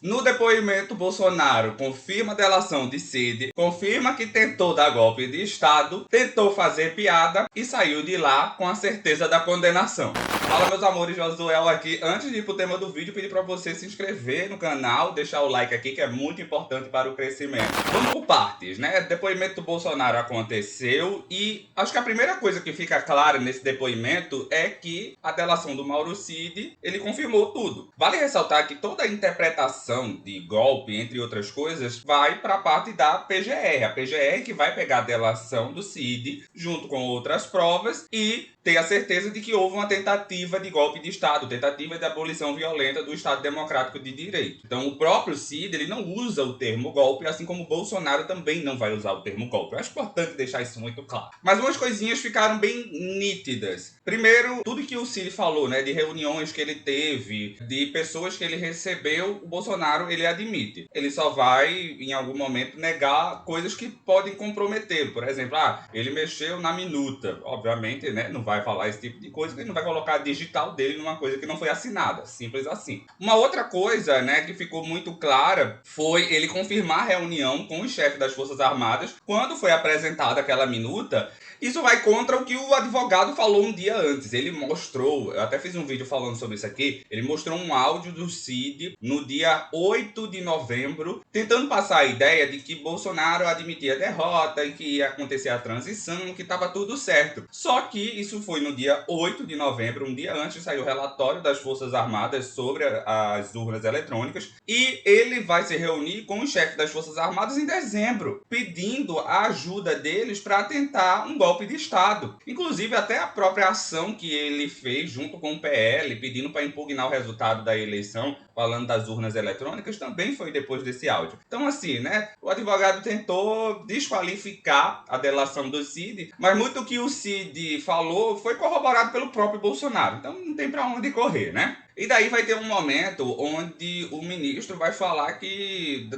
No depoimento, Bolsonaro confirma a delação de Cid, confirma que tentou dar golpe de Estado, tentou fazer piada e saiu de lá com a certeza da condenação. Fala, meus amores, Josuel aqui. Antes de ir pro tema do vídeo, pedir para você se inscrever no canal, deixar o like aqui, que é muito importante para o crescimento. Vamos por partes, né? Depoimento do Bolsonaro aconteceu e acho que a primeira coisa que fica clara nesse depoimento é que a delação do Mauro Cid, ele confirmou tudo. Vale ressaltar que toda a interpretação de golpe, entre outras coisas, vai para a parte da PGR. A PGR que vai pegar a delação do Cid junto com outras provas e ter a certeza de que houve uma tentativa de golpe de Estado, tentativa de abolição violenta do Estado Democrático de Direito. Então, o próprio Cid, ele não usa o termo golpe, assim como o Bolsonaro também não vai usar o termo golpe. Eu acho importante deixar isso muito claro. Mas umas coisinhas ficaram bem nítidas. Primeiro, tudo que o Cid falou, né, de reuniões que ele teve, de pessoas que ele recebeu, o Bolsonaro, ele admite. Ele só vai, em algum momento, negar coisas que podem comprometer. Por exemplo, ele mexeu na minuta. Obviamente, né, não vai falar esse tipo de coisa, porque ele não vai colocar a digital dele numa coisa que não foi assinada. Simples assim. Uma outra coisa, né, que ficou muito clara foi ele confirmar a reunião com o chefe das Forças Armadas quando foi apresentada aquela minuta. Isso vai contra o que o advogado falou um dia antes. Ele mostrou, eu até fiz um vídeo falando sobre isso aqui, ele mostrou um áudio do Cid no dia 8 de novembro, tentando passar a ideia de que Bolsonaro admitia a derrota e que ia acontecer a transição, que estava tudo certo. Só que isso foi no dia 8 de novembro, um dia antes saiu o relatório das Forças Armadas sobre as urnas eletrônicas, e ele vai se reunir com o chefe das Forças Armadas em dezembro, pedindo a ajuda deles para tentar um golpe de Estado. Inclusive, até a própria ação que ele fez junto com o PL, pedindo para impugnar o resultado da eleição, falando das urnas eletrônicas, também foi depois desse áudio. Então, assim, né, o advogado tentou desqualificar a delação do Cid, mas muito que o Cid falou foi corroborado pelo próprio Bolsonaro. Então, não tem para onde correr, né? E daí vai ter um momento onde o ministro vai falar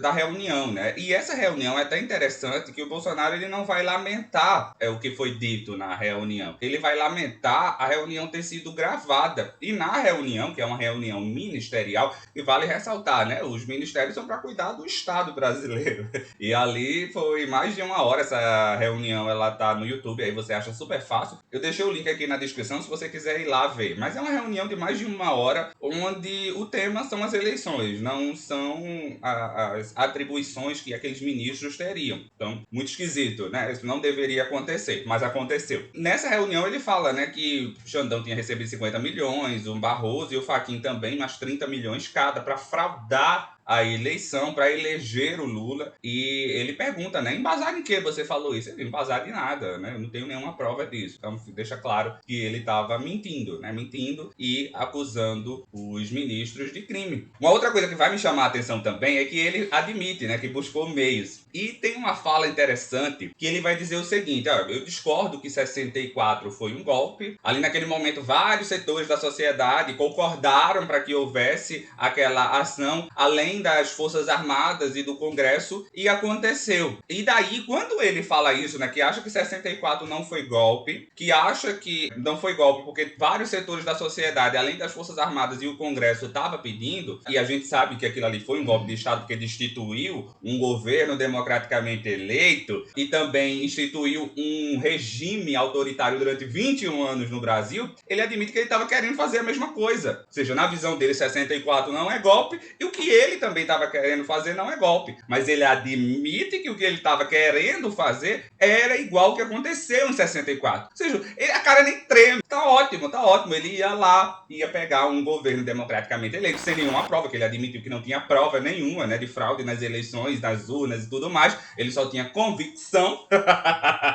da reunião, né? E essa reunião é até interessante que o Bolsonaro ele não vai lamentar o que foi dito na reunião. Ele vai lamentar a reunião ter sido gravada. E na reunião, que é uma reunião ministerial, e vale ressaltar, né? Os ministérios são para cuidar do Estado brasileiro. E ali foi mais de uma hora essa reunião, ela tá no YouTube, aí você acha super fácil. Eu deixei o link aqui na descrição se você quiser ir lá ver. Mas é uma reunião de mais de uma hora, onde o tema são as eleições, não são as atribuições que aqueles ministros teriam. Então, muito esquisito, né? Isso não deveria acontecer, mas aconteceu. Nessa reunião ele fala, né, que o Xandão tinha recebido 50 milhões, o Barroso e o Fachin também, mais 30 milhões cada, para fraudar a eleição, para eleger o Lula. E ele pergunta, né, embasado em que você falou isso? Ele, embasado em nada, né, eu não tenho nenhuma prova disso. Então deixa claro que ele estava mentindo, né, mentindo e acusando os ministros de crime. Uma outra coisa que vai me chamar a atenção também é que ele admite, né, que buscou meios. E tem uma fala interessante que ele vai dizer o seguinte, eu discordo que 64 foi um golpe. Ali naquele momento vários setores da sociedade concordaram para que houvesse aquela ação, além das Forças Armadas e do Congresso, e aconteceu. E daí, quando ele fala isso, né, que acha que 64 não foi golpe, que acha que não foi golpe porque vários setores da sociedade, além das Forças Armadas e o Congresso, estava pedindo, e a gente sabe que aquilo ali foi um golpe de Estado porque destituiu um governo democraticamente eleito e também instituiu um regime autoritário durante 21 anos no Brasil, ele admite que ele estava querendo fazer a mesma coisa. Ou seja, na visão dele, 64 não é golpe, e o que ele também estava querendo fazer não é golpe. Mas ele admite que o que ele estava querendo fazer era igual ao que aconteceu em 64. Ou seja, a cara nem treme. Tá ótimo, tá ótimo. Ele ia lá, ia pegar um governo democraticamente eleito, sem nenhuma prova, que ele admitiu que não tinha prova nenhuma, né, de fraude nas eleições, nas urnas e tudo mais. Ele só tinha convicção.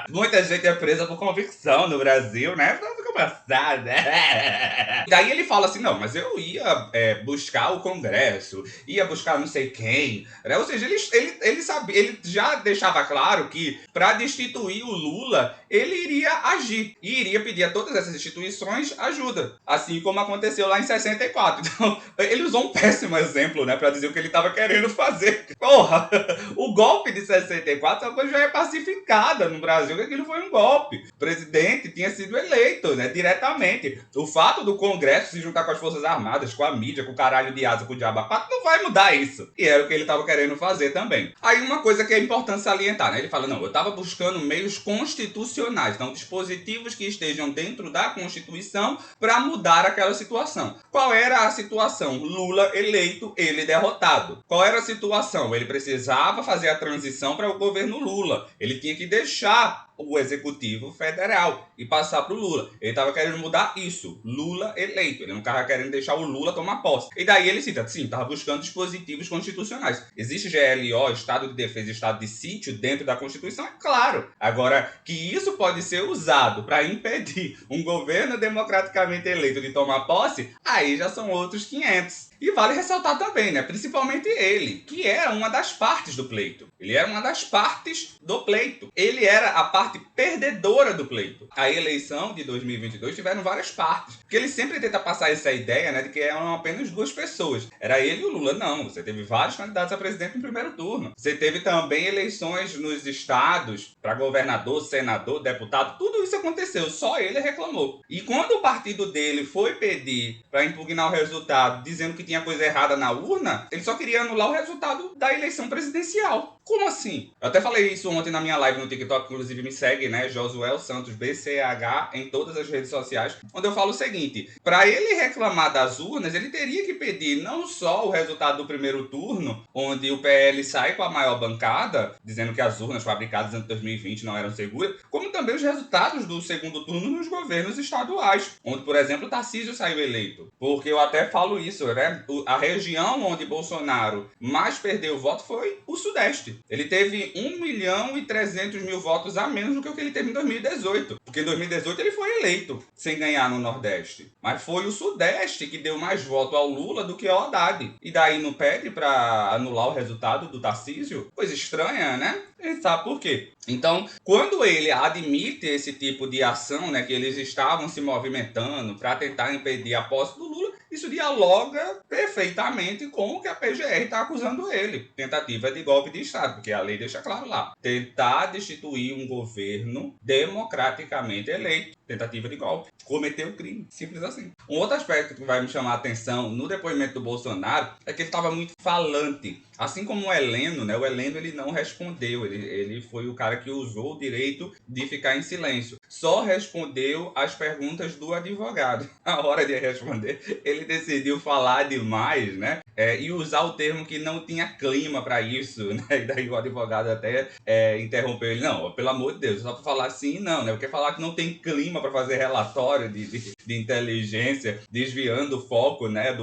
Muita gente é presa por convicção no Brasil, né? Fica passada. Daí ele fala assim, não, mas eu ia buscar o Congresso, ia buscar não sei quem, né? Ou seja, ele sabia, ele já deixava claro que para destituir o Lula, ele iria agir e iria pedir a todas essas instituições ajuda, assim como aconteceu lá em 64. Então, ele usou um péssimo exemplo, né, para dizer o que ele estava querendo fazer. Porra, o golpe de 64 é uma coisa já é pacificada no Brasil, que aquilo foi um golpe. O presidente tinha sido eleito, né? né? Diretamente. O fato do Congresso se juntar com as Forças Armadas, com a mídia, com o caralho de asa, com o diabo a quatro, não vai mudar isso. E era o que ele estava querendo fazer também. Aí uma coisa que é importante salientar, né? Ele fala, não, eu estava buscando meios constitucionais, então dispositivos que estejam dentro da Constituição para mudar aquela situação. Qual era a situação? Lula eleito, ele derrotado. Qual era a situação? Ele precisava fazer a transição para o governo Lula. Ele tinha que deixar o executivo federal e passar para o Lula. Ele estava querendo mudar isso. Lula eleito. Ele não estava querendo deixar o Lula tomar posse. E daí ele cita, sim, estava buscando dispositivos constitucionais. Existe GLO, Estado de Defesa e Estado de Sítio, dentro da Constituição? É claro. Agora, que isso pode ser usado para impedir um governo democraticamente eleito de tomar posse, aí já são outros 500. E vale ressaltar também, né, principalmente ele, que era uma das partes do pleito. Ele era uma das partes do pleito. Ele era a parte perdedora do pleito. A eleição de 2022 tiveram várias partes. Porque ele sempre tenta passar essa ideia, né, de que eram apenas duas pessoas. Era ele e o Lula. Não, você teve vários candidatos a presidente no primeiro turno. Você teve também eleições nos estados para governador, senador, deputado. Tudo isso aconteceu. Só ele reclamou. E quando o partido dele foi pedir para impugnar o resultado, dizendo que tinha coisa errada na urna, ele só queria anular o resultado da eleição presidencial. Como assim? Eu até falei isso ontem na minha live no TikTok, inclusive me segue, né? Josuel Santos BCH em todas as redes sociais, onde eu falo o seguinte: para ele reclamar das urnas, ele teria que pedir não só o resultado do primeiro turno, onde o PL sai com a maior bancada, dizendo que as urnas fabricadas em 2020 não eram seguras, como também os resultados do segundo turno nos governos estaduais, onde, por exemplo, Tarcísio saiu eleito. Porque eu até falo isso, né? A região onde Bolsonaro mais perdeu voto foi o Sudeste. Ele teve 1.300.000 votos a menos do que o que ele teve em 2018. Porque em 2018 ele foi eleito sem ganhar no Nordeste. Mas foi o Sudeste que deu mais voto ao Lula do que ao Haddad. E daí não pede para anular o resultado do Tarcísio? Coisa estranha, né? A gente sabe por quê. Então, quando ele admite esse tipo de ação, né, que eles estavam se movimentando para tentar impedir a posse do Lula, isso dialoga perfeitamente com o que a PGR está acusando ele. Tentativa de golpe de Estado, porque a lei deixa claro lá. Tentar destituir um governo democraticamente eleito. Tentativa de golpe. Cometeu o crime. Simples assim. Um outro aspecto que vai me chamar a atenção no depoimento do Bolsonaro é que ele estava muito falante. Assim como o Heleno, né? O Heleno ele não respondeu. Ele foi o cara que usou o direito de ficar em silêncio. Só respondeu as perguntas do advogado. Na hora de responder, ele decidiu falar demais, né? E usar o termo que não tinha clima para isso, né? E daí o advogado até interrompeu ele. Não, pelo amor de Deus, só para falar sim, não, né? Porque falar que não tem clima para fazer relatório de inteligência, desviando o foco, né?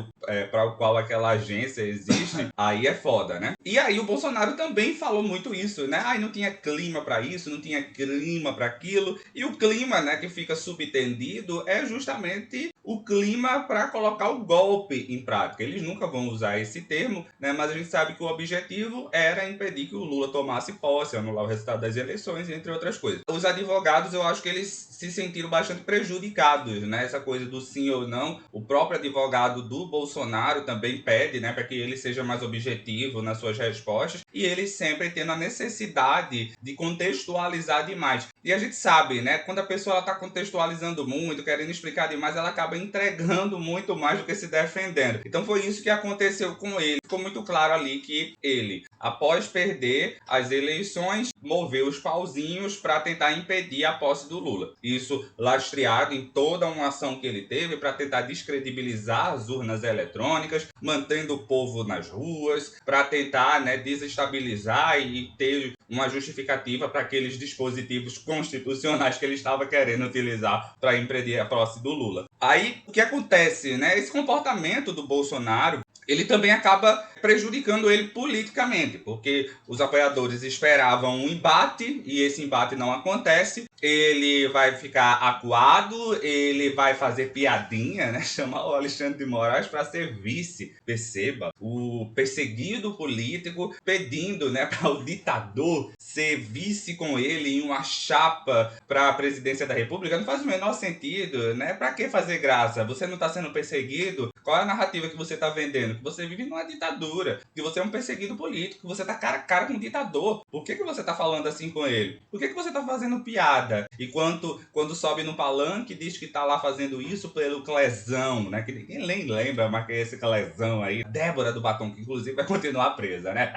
Para o qual aquela agência existe, aí é foda, né? E aí o Bolsonaro também falou muito isso, né? Ai, não tinha clima para isso, não tinha clima para aquilo. E o clima, né, que fica subtendido é justamente o clima para colocar o golpe em prática. Eles nunca vão usar esse termo, né, mas a gente sabe que o objetivo era impedir que o Lula tomasse posse, anular o resultado das eleições, entre outras coisas. Os advogados, eu acho que eles se sentiram bastante prejudicados, né, essa coisa do sim ou não. O próprio advogado do Bolsonaro também pede, né, para que ele seja mais objetivo nas suas respostas, e ele sempre tendo a necessidade de contextualizar demais. E a gente sabe, né, quando a pessoa está contextualizando muito, querendo explicar demais, ela acaba entregando muito mais do que se defendendo. Então foi isso que aconteceu com ele. Ficou muito claro ali que ele, após perder as eleições, moveu os pauzinhos para tentar impedir a posse do Lula. Isso lastreado em toda uma ação que ele teve para tentar descredibilizar as urnas eletrônicas, mantendo o povo nas ruas, para tentar, né, desestabilizar e ter uma justificativa para aqueles dispositivos constitucionais que ele estava querendo utilizar para impedir a posse do Lula. Aí, o que acontece, né? Esse comportamento do Bolsonaro, ele também acaba prejudicando ele politicamente, porque os apoiadores esperavam um embate e esse embate não acontece. Ele vai ficar acuado, ele vai fazer piadinha, né? Chamar o Alexandre de Moraes para ser vice. Perceba, o perseguido político pedindo, né, para o ditador ser vice com ele em uma chapa para a presidência da República. Não faz o menor sentido, né? Para que fazer graça? Você não está sendo perseguido? Qual é a narrativa que você está vendendo? Que você vive numa ditadura, que você é um perseguido político, que você está cara a cara com um ditador. Por que você está falando assim com ele? Por que você está fazendo piada? piada. E quando sobe no palanque, diz que tá lá fazendo isso pelo Clezão, né? Que ninguém nem lembra mais que é esse Clezão aí. Débora do Batom, que inclusive vai continuar presa, né?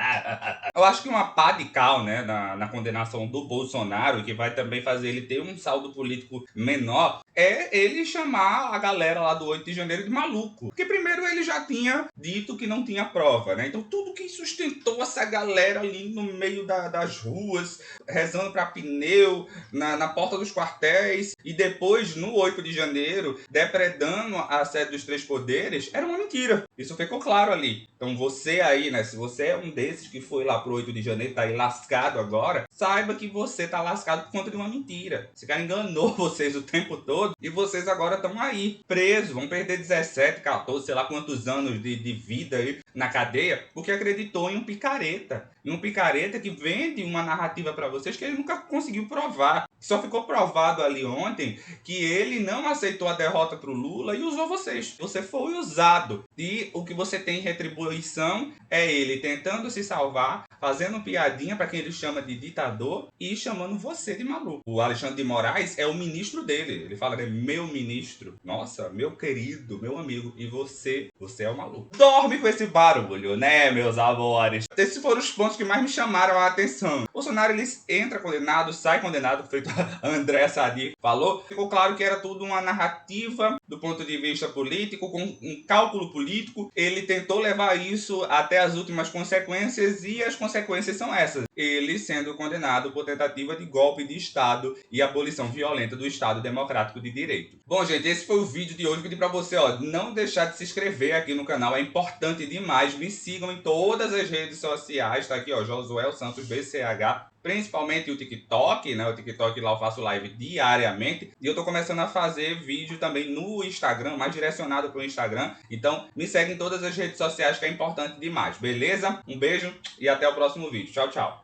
Eu acho que uma pá de cal, né, na condenação do Bolsonaro, que vai também fazer ele ter um saldo político menor, é ele chamar a galera lá do 8 de janeiro de maluco. Porque primeiro ele já tinha dito que não tinha prova, né? Então tudo que sustentou essa galera ali no meio das ruas, rezando pra pneu, na porta dos quartéis, e depois, no 8 de janeiro, depredando a sede dos três poderes, era uma mentira. Isso ficou claro ali. Então você aí, né, se você é um desses que foi lá pro 8 de janeiro, tá aí lascado agora, saiba que você tá lascado por conta de uma mentira. Esse cara enganou vocês o tempo todo e vocês agora estão aí, presos, vão perder 17, 14, sei lá quantos anos de vida aí na cadeia, porque acreditou em um picareta. Em um picareta que vende uma narrativa pra vocês que ele nunca conseguiu provar. Só ficou provado ali ontem que ele não aceitou a derrota pro Lula e usou vocês. Você foi usado. E o que você tem em retribuição é ele tentando se salvar, fazendo piadinha pra quem ele chama de ditador e chamando você de maluco. O Alexandre de Moraes é o ministro dele. Ele fala, né, meu ministro. Nossa, meu querido, meu amigo. E você é o maluco. Dorme com esse barulho, né, meus amores? Esses foram os pontos que mais me chamaram a atenção. Bolsonaro, ele entra condenado, sai condenado, feito a André Sadi falou. Ficou claro que era tudo uma narrativa do ponto de vista político, com um cálculo político. Ele tentou levar isso até as últimas consequências e as consequências são essas. Ele sendo condenado por tentativa de golpe de Estado e abolição violenta do Estado Democrático de Direito. Bom, gente, esse foi o vídeo de hoje. Pedi pra você, ó, não deixar de se inscrever aqui no canal, é importante demais. Me sigam em todas as redes sociais, tá aqui, ó, Josué Santos BCH, principalmente o TikTok, né? O TikTok lá eu faço live diariamente. E eu tô começando a fazer vídeo também no Instagram, mais direcionado pro Instagram. Então, me segue em todas as redes sociais que é importante demais, beleza? Um beijo e até o próximo vídeo. Tchau, tchau.